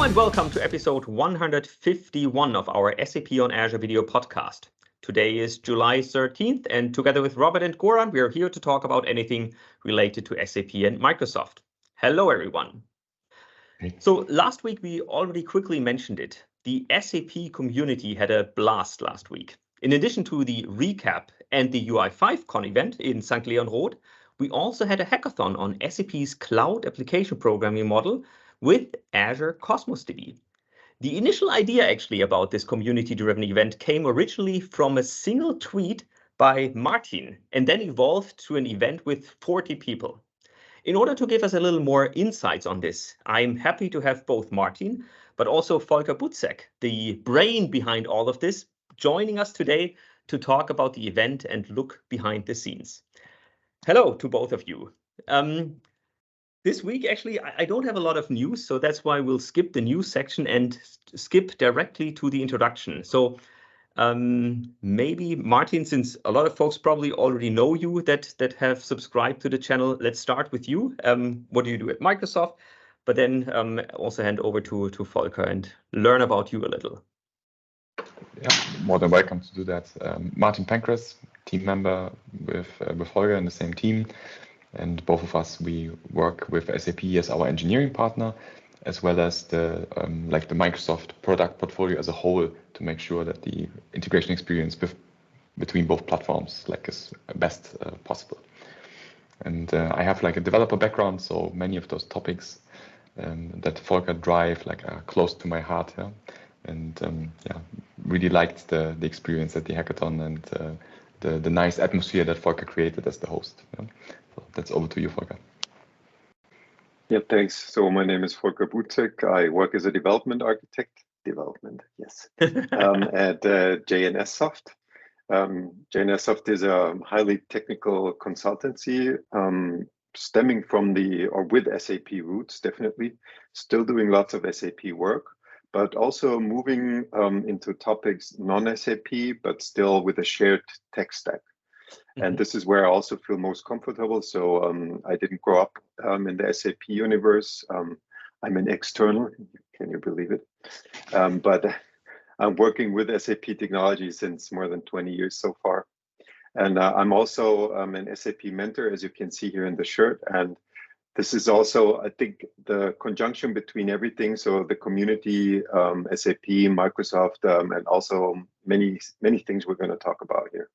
Hello and welcome to episode 151 of our SAP on Azure video podcast. Today is July 13th, and together with Robert and Goran, we are here to talk about anything related to SAP and Microsoft. Hello, everyone. Hey. So last week, we already quickly mentioned it. The SAP Community had a blast last week. In addition to the recap and the UI5 Con event in St. Leon Roth, we also had a hackathon on SAP's Cloud Application Programming model with Azure Cosmos DB. The initial idea actually about this community-driven event came originally from a single tweet by Martin and then evolved to an event with 40 people. In order to give us a little more insights on this, I'm happy to have both Martin, but also Volker Buzek, the brain behind all of this, joining us today to talk about the event and look behind the scenes. Hello to both of you. This week, actually, I don't have a lot of news, so that's why we'll skip the news section and skip directly to the introduction. So maybe Martin, since a lot of folks probably already know you that have subscribed to the channel, let's start with you. What do you do at Microsoft? But then also hand over to Volker and learn about you a little. Yeah, more than welcome to do that. Martin Pankraz, team member with Volker in the same team. And both of us, we work with SAP as our engineering partner, as well as the Microsoft product portfolio as a whole, to make sure that the integration experience between both platforms is best possible. And I have a developer background, so many of those topics that Volker drive are close to my heart. Yeah? And really liked the experience at the hackathon and the nice atmosphere that Volker created as the host. Yeah? So that's over to you, Volker. Yeah, thanks. So my name is Volker Buzek. I work as a development architect. Yes. At JNS Soft. JNS Soft is a highly technical consultancy stemming from with SAP roots, definitely. Still doing lots of SAP work, but also moving into topics non-SAP, but still with a shared tech stack. And this is where I also feel most comfortable. So I didn't grow up in the SAP universe. I'm an external, can you believe it? But I'm working with SAP technology since more than 20 years so far. And I'm also an SAP mentor, as you can see here in the shirt. And this is also, I think, the conjunction between everything. So the community, SAP, Microsoft, and also many things we're going to talk about here.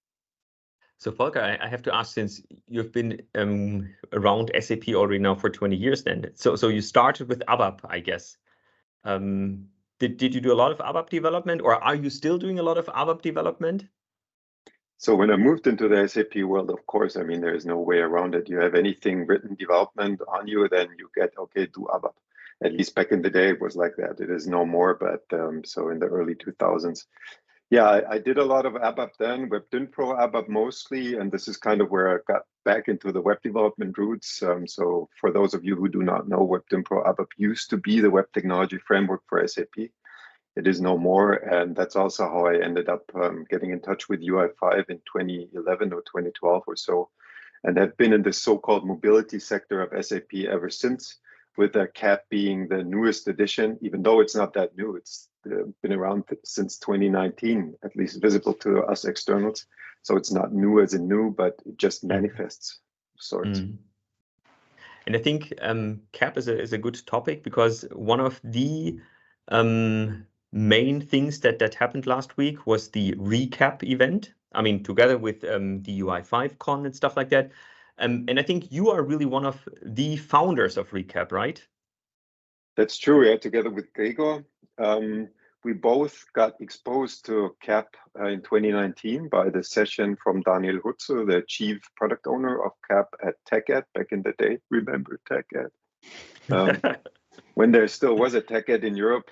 So Volker, I have to ask, since you've been around SAP already now for 20 years then, so you started with ABAP, I guess. Did you do a lot of ABAP development, or are you still doing a lot of ABAP development? So when I moved into the SAP world, of course, I mean, there is no way around it. You have anything written development on you, then you get, okay, do ABAP. At least back in the day, it was like that. It is no more, but so in the early 2000s. Yeah, I did a lot of ABAP then, WebDynPro ABAP mostly, and this is kind of where I got back into the web development roots. So for those of you who do not know, WebDynPro ABAP used to be the web technology framework for SAP. It is no more, and that's also how I ended up getting in touch with UI5 in 2011 or 2012 or so, and have been in the so-called mobility sector of SAP ever since, with CAP being the newest edition, even though it's not that new. It's been around since 2019, at least visible to us externals. So it's not new as in new, but it just manifests sorts. And I think CAP is a good topic, because one of the main things that happened last week was the recap event. I mean, together with the UI5 Con and stuff like that. And I think you are really one of the founders of Recap, right? That's true. Yeah, together with Gregor, we both got exposed to CAP in 2019 by the session from Daniel Hutzel, the chief product owner of CAP at TechEd back in the day. Remember TechEd? When there still was a TechEd in Europe.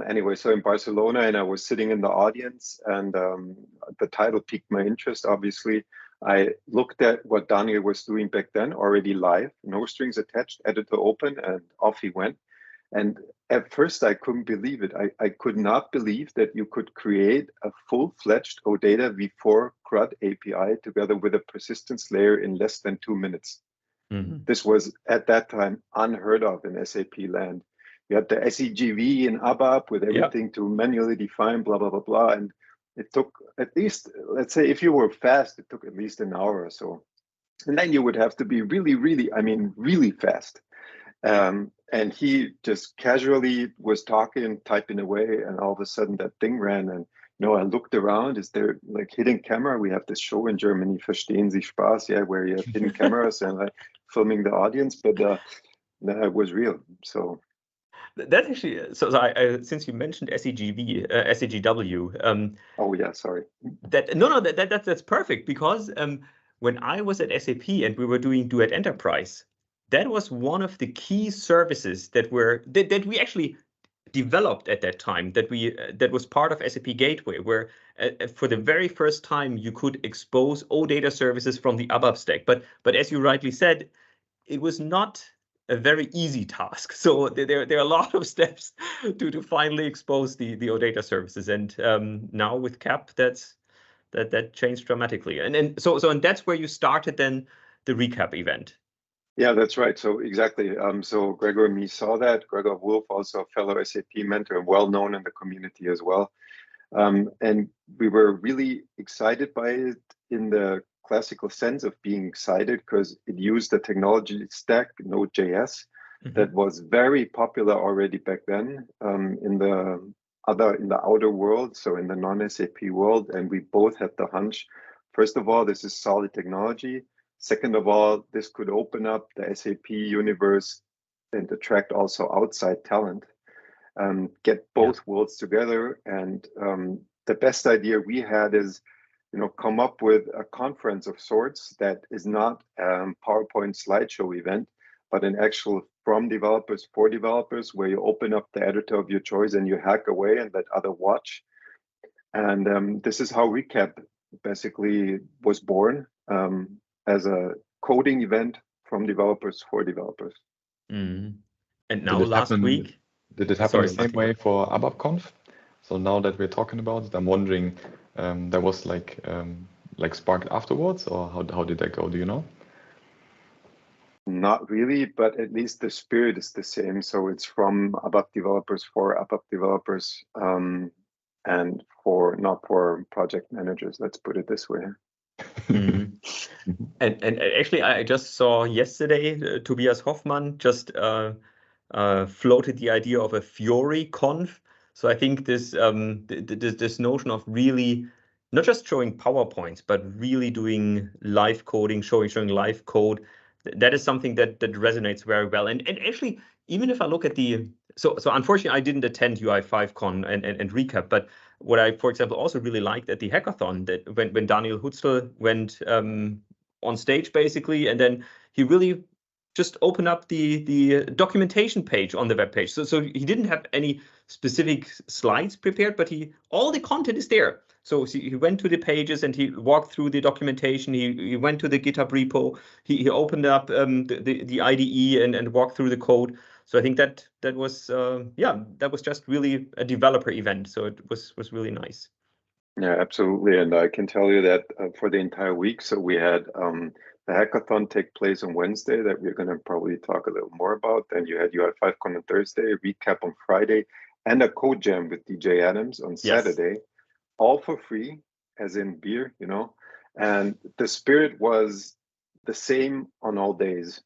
Anyway, so in Barcelona, and I was sitting in the audience, and the title piqued my interest, obviously. I looked at what Daniel was doing back then, already live, no strings attached, editor open, and off he went. And at first, I couldn't believe it. I could not believe that you could create a full-fledged OData v4 CRUD API together with a persistence layer in less than 2 minutes. This was, at that time, unheard of in SAP land. you had the SEGV in ABAP with everything to manually define, blah, blah, blah, blah. And it took at least, let's say, if you were fast, it took at least an hour or so. And then you would have to be really, really, I mean, really fast. And he just casually was talking, typing away, and all of a sudden that thing ran. And I looked around. Is there like hidden camera? We have this show in Germany, Verstehen Sie Spaß, yeah, where you have hidden cameras and like filming the audience. But no, it was real. So that's actually so. Since you mentioned SEGV, SEGW. Oh yeah, sorry. That's perfect, because when I was at SAP and we were doing Duet Enterprise, that was one of the key services that we actually developed at that time, that was part of SAP Gateway, where for the very first time you could expose OData services from the ABAP stack. But as you rightly said, it was not a very easy task. So there are a lot of steps to finally expose the OData services. And now with CAP, that changed dramatically. And that's where you started then the recap event. Yeah, that's right. So exactly. So Gregor and me saw that. Gregor Wolf, also a fellow SAP mentor and well known in the community as well. And we were really excited by it in the classical sense of being excited, because it used the technology stack Node.js that was very popular already back then in the outer world, so in the non-SAP world. And we both had the hunch, first of all, this is solid technology. Second of all, this could open up the SAP universe and attract also outside talent, get both worlds together. And the best idea we had is, come up with a conference of sorts that is not a PowerPoint slideshow event, but an actual from developers for developers, where you open up the editor of your choice and you hack away and let other watch. And this is how Recap basically was born. As a coding event from developers for developers. And now last week... Did it happen the same way for ABAPConf? So now that we're talking about it, I'm wondering, there was like sparked afterwards, or how did that go? Do you know? Not really, but at least the spirit is the same. So it's from ABAP developers for ABAP developers, and not for project managers. Let's put it this way. And actually, I just saw yesterday Tobias Hoffmann just floated the idea of a Fiori conf. So I think this this notion of really not just showing PowerPoints, but really doing live coding, showing live code, that is something that resonates very well. And actually, even if I look at so unfortunately I didn't attend UI5Con and recap, but what I, for example, also really liked at the hackathon, that when Daniel Hutzler went on stage basically, and then he really just opened up the documentation page on the web page. So he didn't have any specific slides prepared, but all the content is there. So he went to the pages and he walked through the documentation. He went to the GitHub repo. He opened up the IDE and walked through the code. So I think that was that was just really a developer event. So it was really nice. Yeah, absolutely. And I can tell you that for the entire week, so we had the hackathon take place on Wednesday that we're going to probably talk a little more about. Then you had UI5Con on Thursday, recap on Friday, and a code jam with DJ Adams on Saturday, all for free, as in beer, And the spirit was the same on all days.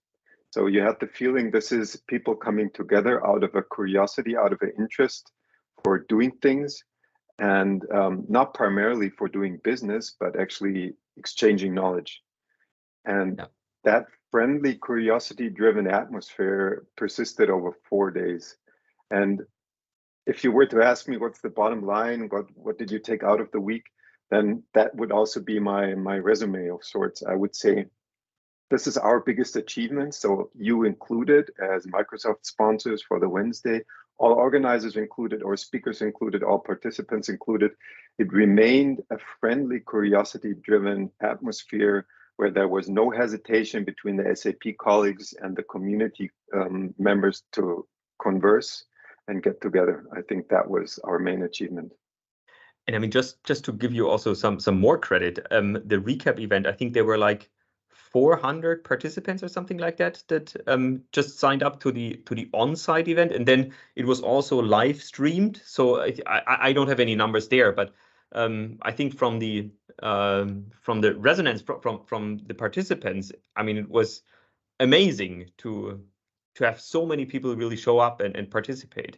So you had the feeling this is people coming together out of a curiosity, out of an interest for doing things, and not primarily for doing business, but actually exchanging knowledge. And that friendly, curiosity-driven atmosphere persisted over 4 days. And if you were to ask me what's the bottom line, what did you take out of the week, then that would also be my resume of sorts. I would say this is our biggest achievement. So you included as Microsoft sponsors for the Wednesday, all organizers included, or speakers included, all participants included. It remained a friendly, curiosity-driven atmosphere where there was no hesitation between the SAP colleagues and the community members to converse and get together. I think that was our main achievement. And I mean, just to give you also some more credit, the recap event, I think there were like 400 participants or something like that just signed up to the on-site event, and then it was also live streamed. So I don't have any numbers there, but I think from the resonance from the participants, I mean, it was amazing to have so many people really show up and participate.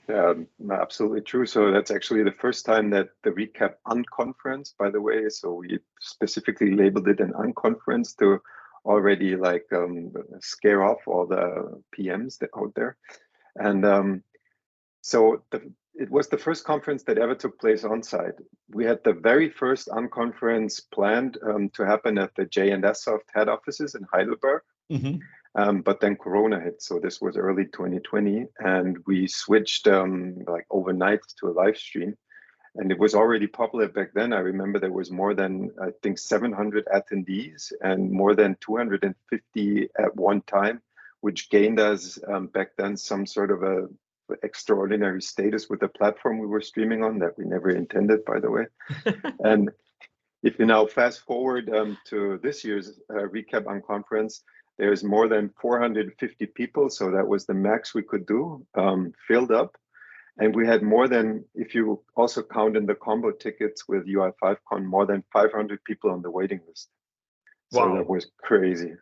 Yeah, absolutely true. So that's actually the first time that the recap unconference, by the way. So we specifically labeled it an unconference to already like scare off all the PMs that out there. And so it was the first conference that ever took place on site. We had the very first unconference planned to happen at the J&S Soft head offices in Heidelberg. Mm-hmm. But then Corona hit, so this was early 2020, and we switched like overnight to a live stream. And it was already popular back then. I remember there was more than, I think, 700 attendees and more than 250 at one time, which gained us back then some sort of a extraordinary status with the platform we were streaming on that we never intended, by the way. And if you now fast forward to this year's recap unconference, there's more than 450 people, so that was the max we could do, filled up. And we had more than, if you also count in the combo tickets with UI5Con, more than 500 people on the waiting list. So Wow. that was crazy.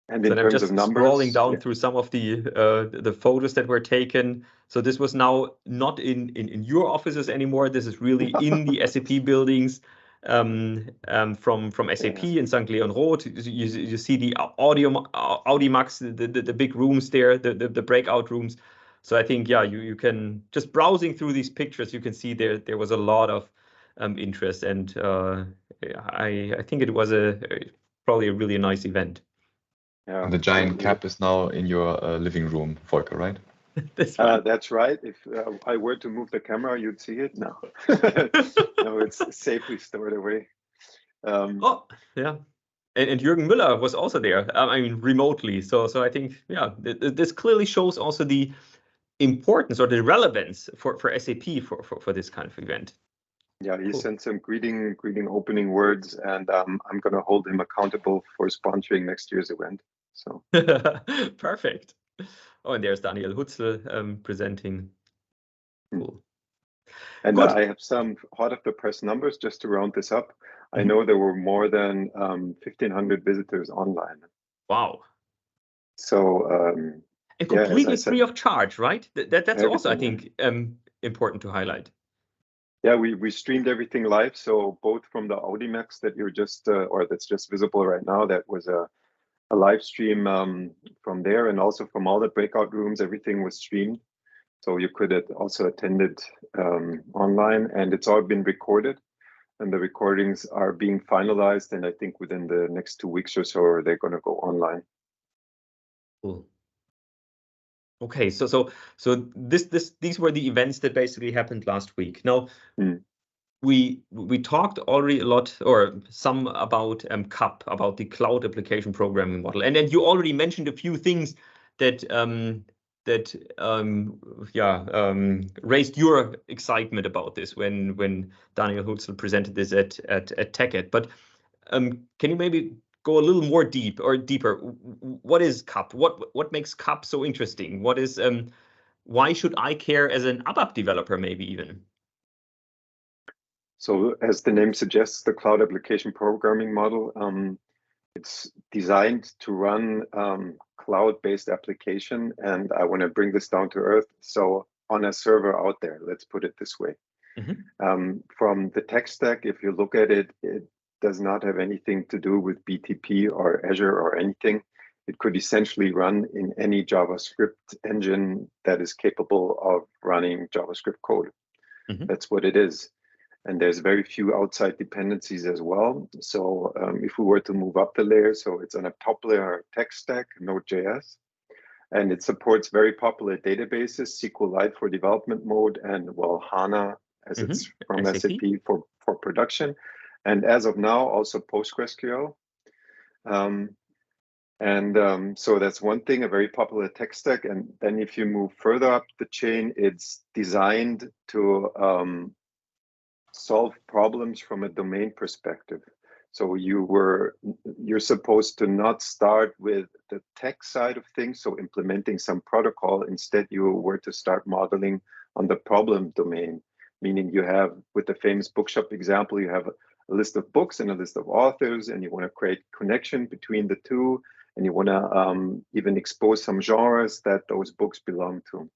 And so in I'm terms just of numbers, scrolling down through some of the photos that were taken. So this was now not in your offices anymore. This is really in the SAP buildings. From SAP in St. Leon Roth, you see the Audimax, the big rooms there, the breakout rooms. So I think you can just browsing through these pictures, you can see there was a lot of interest, and I think it was probably a really nice event. Yeah, And the giant cap is now in your living room, Volker, right? That's right. If I were to move the camera, you'd see it. No, no, it's safely stored away. Oh, yeah. And Jürgen Müller was also there. I mean, remotely. So I think, this clearly shows also the importance or the relevance for SAP for this kind of event. Yeah, he sent some greeting opening words, and I'm going to hold him accountable for sponsoring next year's event. So perfect. Oh, and there's Daniel Hutzel presenting. Cool. And I have some hot off the press numbers just to round this up. I know there were more than 1,500 visitors online. Wow. So and completely free of charge, right? That's also, I think, important to highlight. Yeah, we streamed everything live. So both from the Audimax that you're just or that's just visible right now, that was a live stream from there, and also from all the breakout rooms, everything was streamed. So you could also attend it online, and it's all been recorded, and the recordings are being finalized. And I think within the next 2 weeks or so, they're going to go online. Cool. Okay, so these were the events that basically happened last week. Now, we talked already a lot or some about CAP, about the Cloud Application Programming Model, and then you already mentioned a few things that raised your excitement about this when Daniel Hutzel presented this at TechEd. But can you maybe go a little more deeper? What is CAP? What makes CAP so interesting? What is why should I care as an ABAP developer, maybe even? So as the name suggests, the Cloud Application Programming Model, it's designed to run cloud-based application. And I want to bring this down to earth. So on a server out there, let's put it this way. From the tech stack, if you look at it, it does not have anything to do with BTP or Azure or anything. It could essentially run in any JavaScript engine that is capable of running JavaScript code. That's what it is. And there's very few outside dependencies as well. So if we were to move up the layer, so it's on a top layer tech stack, Node.js, and it supports very popular databases, SQLite for development mode, and well, HANA as it's from SAP for production. And as of now, also PostgreSQL. So that's one thing, a very popular tech stack. And then if you move further up the chain, it's designed to solve problems from a domain perspective. So you're supposed to not start with the tech side of things, so implementing some protocol. Instead, you were to start modeling on the problem domain, meaning you have, with the famous bookshop example, you have a list of books and a list of authors, and you want to create connection between the two, and you want to even expose some genres that those books belong to.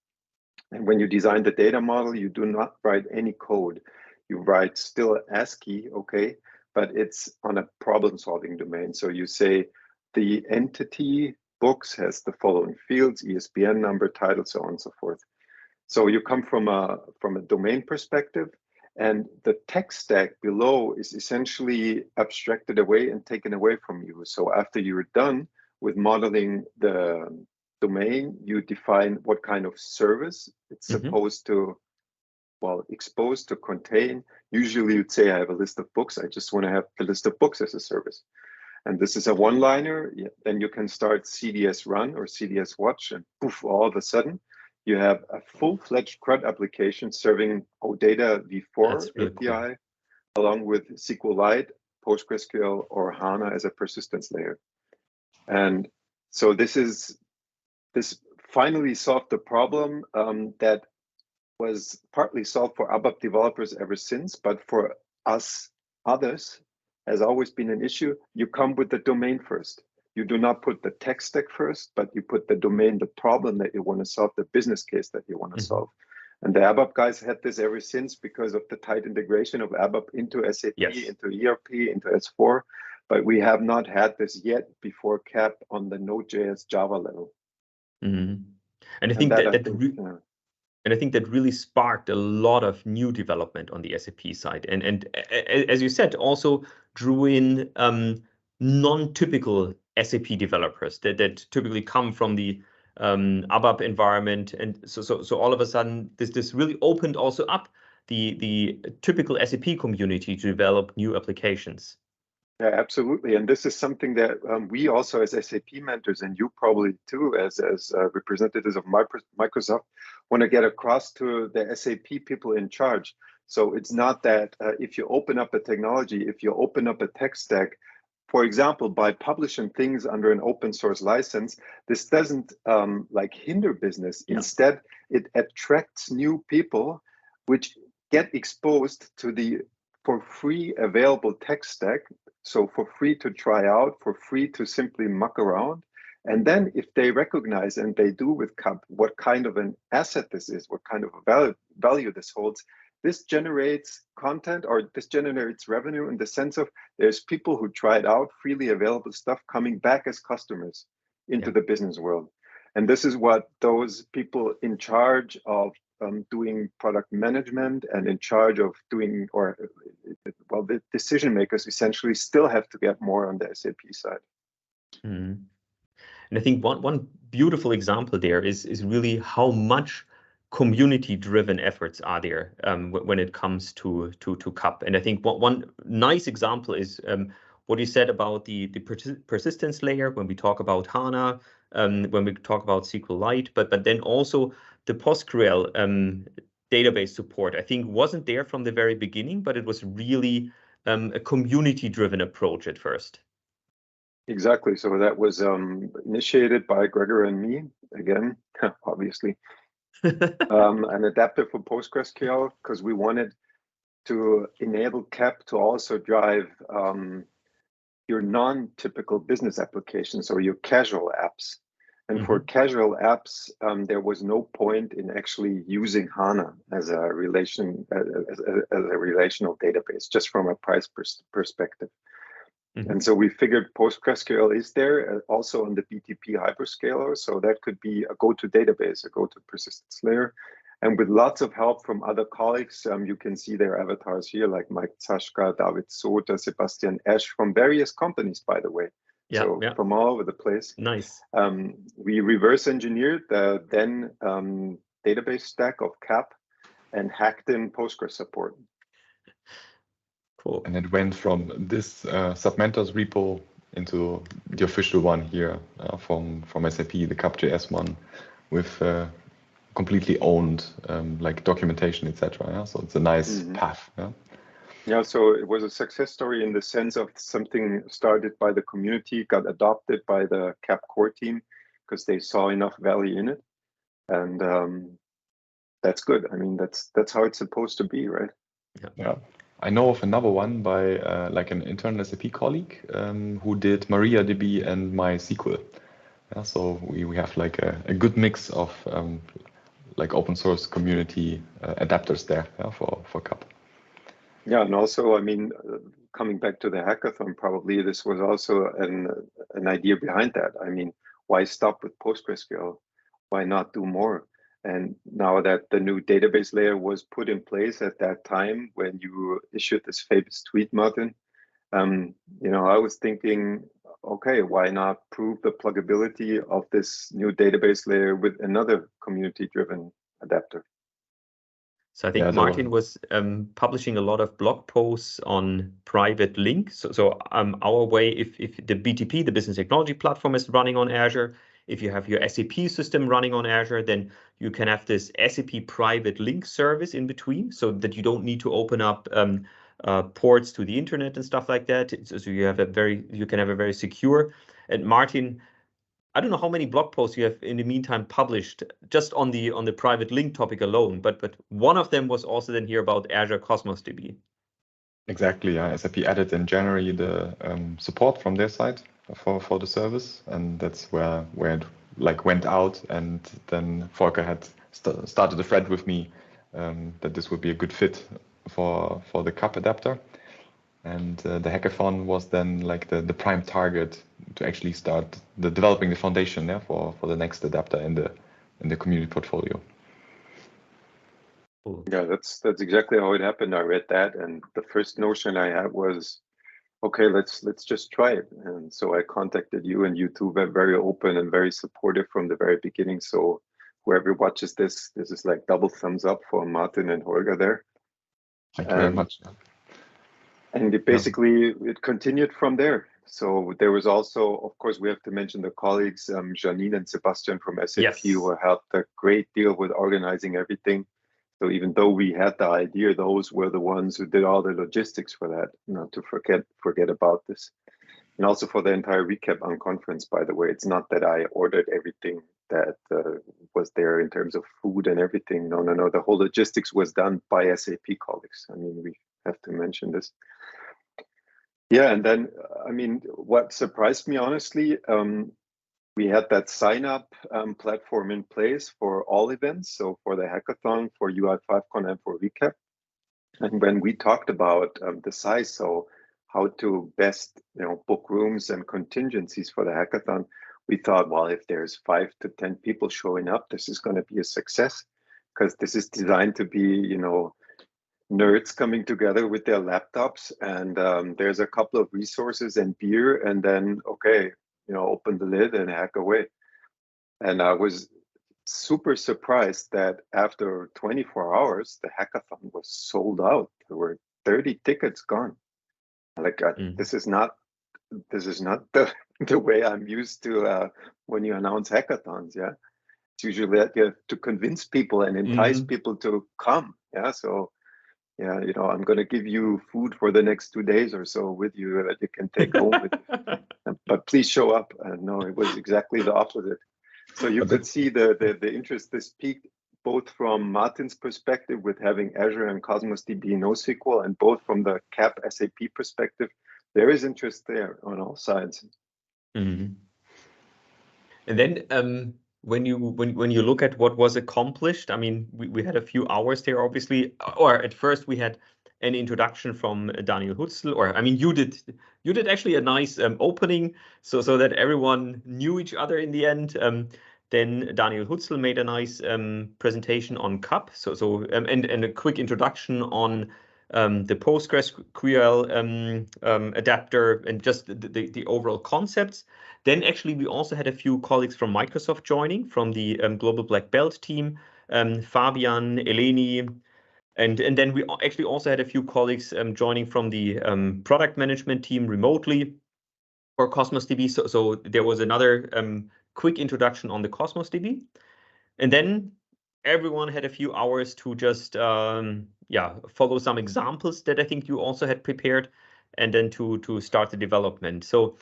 And when you design the data model, you do not write any code. You write still ASCII, okay, but it's on a problem-solving domain. So you say the entity books has the following fields: ISBN number, title, so on and so forth. So you come from a domain perspective, and the tech stack below is essentially abstracted away and taken away from you. So after you're done with modeling the domain, you define what kind of service it's supposed to, well, expose to contain. Usually you'd say, I have a list of books. I just want to have the list of books as a service. And this is a one-liner. Then you can start CDS run or CDS watch, and poof, all of a sudden, you have a full-fledged CRUD application serving OData v4 really API, cool, along with SQLite, PostgreSQL, or HANA as a persistence layer. And so this finally solved the problem that was partly solved for ABAP developers ever since, but for us others has always been an issue. You come with the domain first. You do not put the tech stack first, but you put the domain, the problem that you want to solve, the business case that you want to solve. And the ABAP guys had this ever since because of the tight integration of ABAP into SAP, into ERP, into S4. But we have not had this yet before CAP on the Node.js Java level. And I think and I think that really sparked a lot of new development on the SAP side. And as you said, also drew in non-typical SAP developers that typically come from the ABAP environment. And so all of a sudden, this really opened also up the typical SAP community to develop new applications. Yeah, absolutely. And this is something that we also as SAP mentors, and you probably too, as representatives of Microsoft, want to get across to the SAP people in charge. So it's not that if you open up a technology, if you open up a tech stack, for example, by publishing things under an open source license, this doesn't like hinder business. Yeah. Instead, it attracts new people which get exposed to the for free available tech stack. So for free to try out, for free to simply muck around. And then if they recognize, and they do with CAP, what kind of an asset this is, what kind of a value this holds, this generates content, or this generates revenue in the sense of there's people who tried out freely available stuff coming back as customers into the business world. And this is what those people in charge of doing product management and in charge of doing, or well, the decision makers essentially still have to get more on the SAP side. And I think one beautiful example there is really how much community-driven efforts are there when it comes to CAP. And I think one nice example is what you said about the persistence layer when we talk about HANA, when we talk about SQLite, but then also the PostgreSQL database support, I think wasn't there from the very beginning, but it was really a community-driven approach at first. Exactly. So that was initiated by Gregor and me, again, obviously, an adapter for PostgreSQL, because we wanted to enable CAP to also drive your non-typical business applications or your casual apps. And for casual apps, there was no point in actually using HANA as a relational database, just from a price perspective. And so we figured PostgreSQL is there also on the BTP hyperscaler. So that could be a go-to database, a go-to persistence layer. And with lots of help from other colleagues, you can see their avatars here, like Mike Zashka, David Sota, Sebastian Esch, from various companies, by the way. From all over the place. Nice. We reverse engineered the then database stack of CAP and hacked in Postgres support. Cool. And it went from this Submentos repo into the official one here from SAP, the CAP.js one, with completely owned like documentation, etc. Yeah? So it's a nice path. Yeah? Yeah, so it was a success story in the sense of something started by the community, got adopted by the CAP core team because they saw enough value in it, and that's good. I mean, that's how it's supposed to be, right? Yeah. I know of another one by like an internal SAP colleague who did MariaDB and MySQL. Yeah, so we have like a good mix of like open source community adapters there, yeah, for CAP. Yeah, and also, I mean, coming back to the hackathon, probably this was also an idea behind that. I mean, why stop with PostgreSQL? Why not do more? And now that the new database layer was put in place at that time when you issued this famous tweet, Martin, you know, I was thinking, okay, why not prove the pluggability of this new database layer with another community-driven adapter? So I think Martin was publishing a lot of blog posts on private links. So our way, if the BTP, the Business Technology Platform, is running on Azure, if you have your SAP system running on Azure, then you can have this SAP private link service in between, so that you don't need to open up ports to the internet and stuff like that. So you can have a very secure. And Martin, I don't know how many blog posts you have in the meantime published just on the private link topic alone, but one of them was also then here about Azure Cosmos DB. Exactly, yeah. SAP added in January the support from their side for the service, and that's where it like went out, and then Volker had started a thread with me that this would be a good fit for the CAP adapter. And the hackathon was then like the prime target to actually start developing the foundation, yeah, for the next adapter in the community portfolio. Cool. Yeah, that's exactly how it happened. I read that, and the first notion I had was, okay, let's just try it. And so I contacted you, and you two were very open and very supportive from the very beginning. So whoever watches this is like double thumbs up for Martin and Holger there. Thank you very much. And it continued from there. So there was also, of course, we have to mention the colleagues, Janine and Sebastian from SAP, who helped a great deal with organizing everything. So even though we had the idea, those were the ones who did all the logistics for that, not to forget about this. And also for the entire recap on conference, by the way, it's not that I ordered everything that was there in terms of food and everything. No. The whole logistics was done by SAP colleagues. I mean, we have to mention this. Yeah, and then, I mean, what surprised me, honestly, we had that sign-up platform in place for all events. So for the hackathon, for UI5Con, and for Recap. And when we talked about the size, so how to best, book rooms and contingencies for the hackathon, we thought, well, if there's 5 to 10 people showing up, this is going to be a success, because this is designed to be, nerds coming together with their laptops, and there's a couple of resources and beer, and then, okay, open the lid and hack away. And I was super surprised that after 24 hours, the hackathon was sold out. There were 30 tickets gone. Like, this is not the way I'm used to when you announce hackathons. Yeah, it's usually that you have to convince people and entice people to come. Yeah, so yeah, I'm going to give you food for the next 2 days or so with you that you can take home with you. But please show up. No, it was exactly the opposite. So you could see the interest this peaked both from Martin's perspective with having Azure and Cosmos DB NoSQL, and both from the CAP SAP perspective. There is interest there on all sides. And then when you look at what was accomplished, I mean, we had a few hours there, obviously. Or at first we had an introduction from Daniel Hutzel, or I mean, you did actually a nice opening, so that everyone knew each other in the end. Then Daniel Hutzel made a nice presentation on CAP, and a quick introduction on the PostgreSQL adapter, and just the overall concepts. Then actually we also had a few colleagues from Microsoft joining from the Global Black Belt team, Fabian, Eleni, and then we actually also had a few colleagues joining from the product management team remotely for Cosmos DB. So there was another quick introduction on the Cosmos DB. And then everyone had a few hours to just follow some examples that I think you also had prepared, and then to start the development. So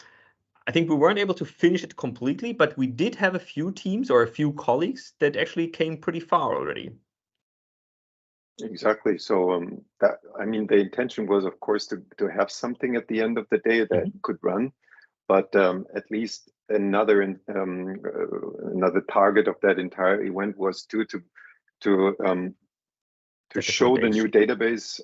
I think we weren't able to finish it completely, but we did have a few teams or a few colleagues that actually came pretty far already. Exactly. So the intention was, of course, to have something at the end of the day that could run, but at least another target of that entire event was to show the new database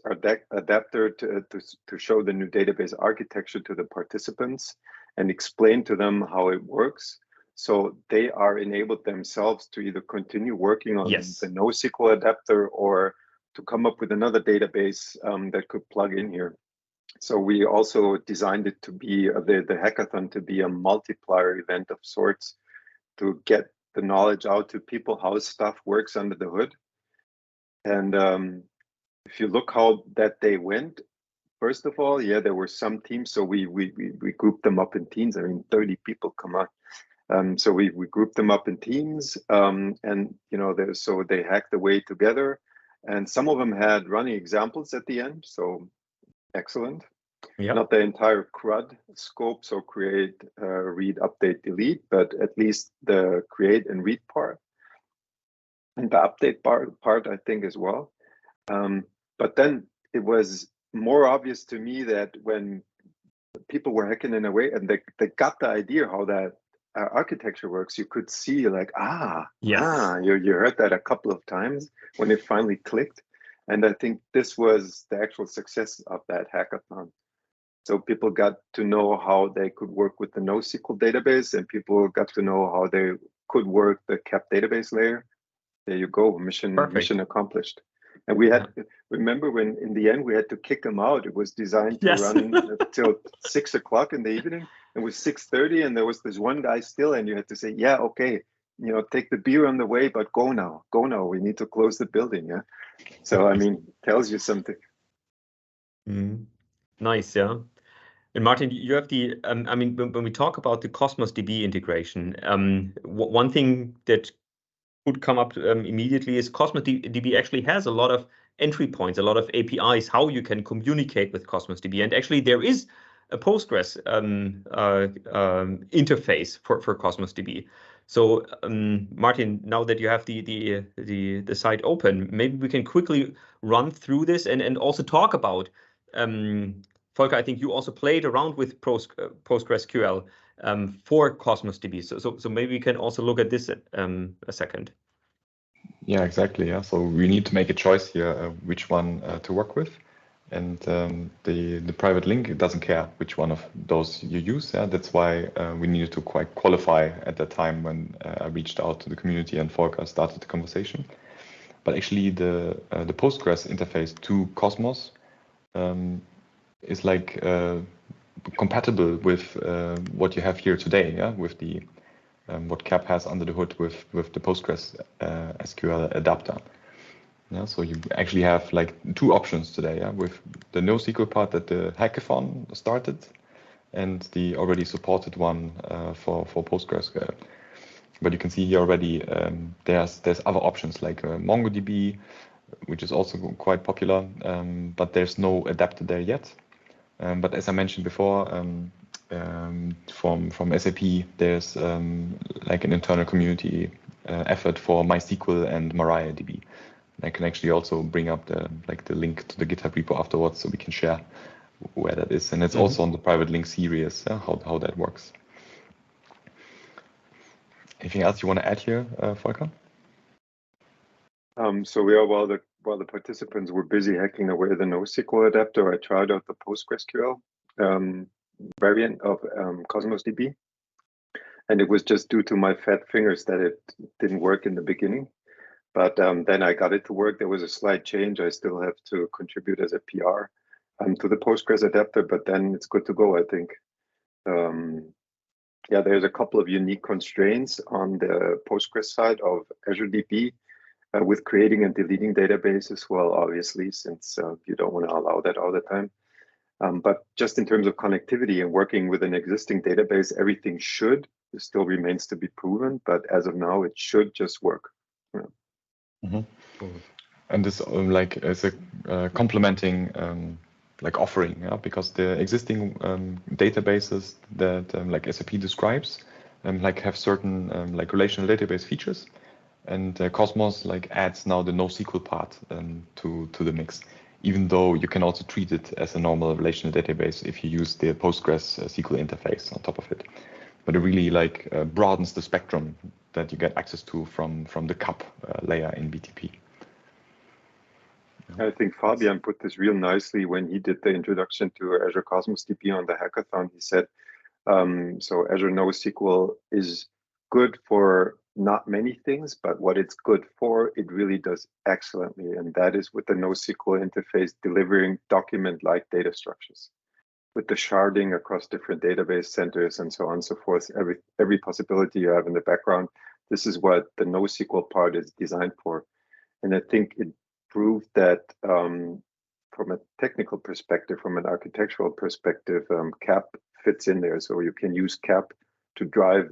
adapter, to show the new database architecture to the participants and explain to them how it works. So they are enabled themselves to either continue working on the NoSQL adapter or to come up with another database that could plug in here. So we also designed it to be the hackathon to be a multiplier event of sorts, to get the knowledge out to people how stuff works under the hood. And if you look how that day went, first of all, there were some teams, so we grouped them up in teams. I mean, 30 people come on. So we grouped them up in teams, and so they hacked away together. And some of them had running examples at the end, so excellent. Yep. Not the entire CRUD scope, so create, read, update, delete, but at least the create and read part. And the update part, I think, as well. But then it was more obvious to me that when people were hacking in a way and they got the idea how that architecture works, you could see like, you heard that a couple of times when it finally clicked. And I think this was the actual success of that hackathon. So people got to know how they could work with the NoSQL database, and people got to know how they could work the CAP database layer. There you go, mission accomplished. And we had, remember when in the end we had to kick them out. It was designed to run until 6 o'clock in the evening. It was 6:30 and there was this one guy still, and you had to say, yeah, okay, take the beer on the way, but go now, we need to close the building. Yeah. So, I mean, tells you something. Nice, yeah. And Martin, you have the, when we talk about the Cosmos DB integration, one thing that would come up immediately is Cosmos DB actually has a lot of entry points, a lot of APIs, how you can communicate with Cosmos DB. And actually there is a Postgres interface for Cosmos DB. So Martin, now that you have the site open, maybe we can quickly run through this and also talk about, Volker, I think you also played around with PostgreSQL for Cosmos DB. So maybe we can also look at this a second. Yeah, exactly. Yeah. So we need to make a choice here, which one to work with. And the private link, it doesn't care which one of those you use. Yeah, that's why we needed to quite qualify at that time when I reached out to the community and Volker started the conversation. But actually, the Postgres interface to Cosmos is like compatible with what you have here today. Yeah, with the what CAP has under the hood with the Postgres SQL adapter. Yeah, so you actually have like two options today, yeah, with the NoSQL part that the hackathon started and the already supported one for PostgreSQL. But you can see here already there's other options like MongoDB, which is also quite popular, but there's no adapter there yet. But as I mentioned before, from SAP, there's like an internal community effort for MySQL and MariaDB. I can actually also bring up the link to the GitHub repo afterwards, so we can share where that is, and it's also on the private link series how that works. Anything else you want to add here, Volker? So while the participants were busy hacking away the NoSQL adapter, I tried out the PostgreSQL variant of Cosmos DB, and it was just due to my fat fingers that it didn't work in the beginning. But then I got it to work. There was a slight change. I still have to contribute as a PR to the Postgres adapter, but then it's good to go, I think. Yeah, there's a couple of unique constraints on the Postgres side of Azure DB with creating and deleting databases. Well, obviously, since you don't want to allow that all the time. But just in terms of connectivity and working with an existing database, everything should. It still remains to be proven, but as of now, it should just work. Yeah. Mhm. Cool. And this like is a complementing like offering, yeah, because the existing databases that like SAP describes like have certain like relational database features, and Cosmos like adds now the NoSQL part to the mix, even though you can also treat it as a normal relational database if you use the PostgreSQL interface on top of it. But it really like broadens the spectrum that you get access to from the CAP layer in BTP. I think Fabian put this real nicely when he did the introduction to Azure Cosmos DB on the hackathon. He said, so Azure NoSQL is good for not many things, but what it's good for, it really does excellently. And that is with the NoSQL interface delivering document-like data structures. With the sharding across different database centers and so on and so forth, every possibility you have in the background, this is what the NoSQL part is designed for. And I think it proved that from a technical perspective, from an architectural perspective, CAP fits in there. So you can use CAP to drive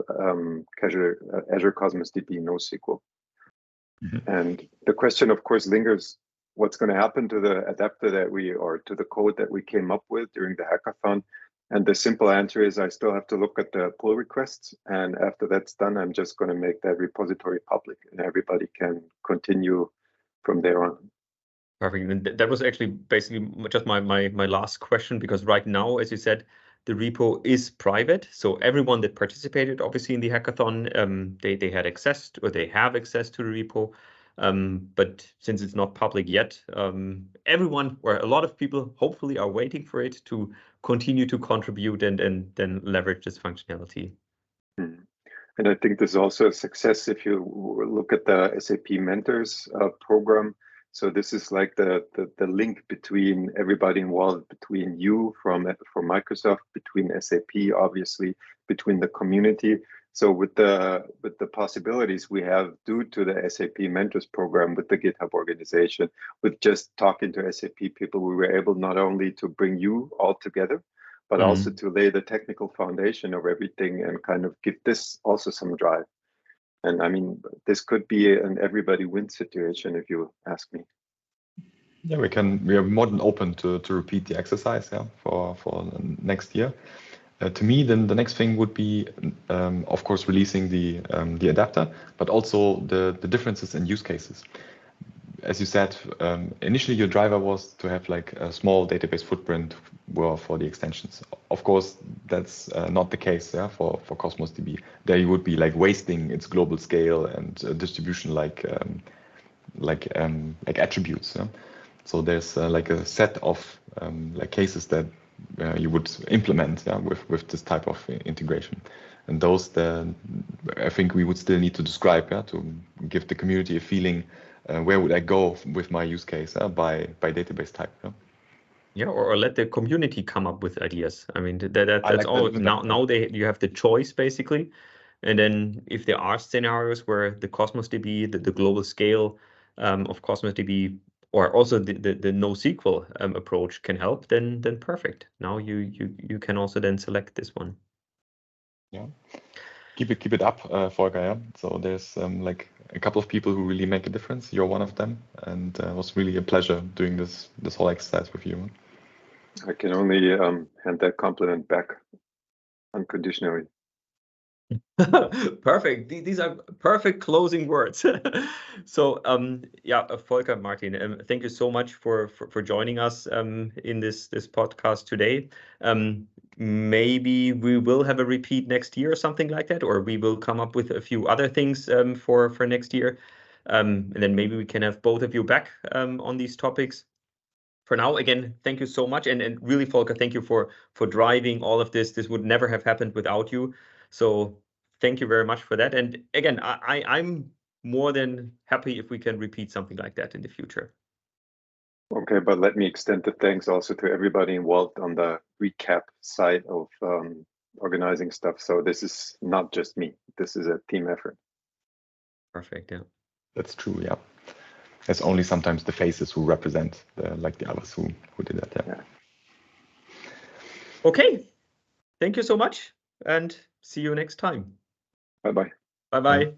Azure Cosmos DB NoSQL. Mm-hmm. And the question, of course, lingers, what's going to happen to the adapter or to the code that we came up with during the hackathon? And the simple answer is I still have to look at the pull requests. And after that's done, I'm just going to make that repository public and everybody can continue from there on. Perfect. And that was actually basically just my last question, because right now, as you said, the repo is private. So everyone that participated, obviously, in the hackathon, they had access to, or they have access to the repo. But since it's not public yet, everyone, or a lot of people, hopefully are waiting for it to continue to contribute and then leverage this functionality. Mm. And I think this is also a success if you look at the SAP Mentors program. So this is like the link between everybody involved, between you from Microsoft, between SAP, obviously, between the community. So with the possibilities we have due to the SAP Mentors program, with the GitHub organization, with just talking to SAP people, we were able not only to bring you all together, but also to lay the technical foundation of everything and kind of give this also some drive. And I mean, this could be an everybody wins situation, if you ask me. Yeah, we are more than open to repeat the exercise, yeah, for next year. To me, then the next thing would be, of course, releasing the adapter, but also the differences in use cases. As you said, initially your driver was to have like a small database footprint for the extensions. Of course, that's not the case, yeah, for Cosmos DB. There you would be like wasting its global scale and distribution like attributes. Yeah? So there's like a set of like cases that you would implement, yeah, with this type of integration. And those, I think we would still need to describe, yeah, to give the community a feeling. Where would I go with my use case by database type? Yeah, or let the community come up with ideas. I mean, that's all. Now you have the choice basically, and then if there are scenarios where the Cosmos DB, the global scale of Cosmos DB, or also the NoSQL approach can help, then perfect. Now you can also then select this one. Yeah. Keep it up, Volker. Yeah. So there's like a couple of people who really make a difference. You're one of them, and it was really a pleasure doing this whole exercise with you. I can only hand that compliment back unconditionally. Perfect. These are perfect closing words. So yeah, Volker, Martin, thank you so much for joining us in this podcast today. Maybe we will have a repeat next year or something like that, or we will come up with a few other things for next year. And then maybe we can have both of you back on these topics. For now, again, thank you so much. And really, Volker, thank you for driving all of this. This would never have happened without you. So thank you very much for that. And again, I'm more than happy if we can repeat something like that in the future. Okay, but let me extend the thanks also to everybody involved on the recap side of organizing stuff. So this is not just me. This is a team effort. Perfect, yeah. That's true, yeah. There's only sometimes the faces who represent like the others who did that, yeah. Okay, thank you so much and see you next time. Bye-bye. Bye-bye.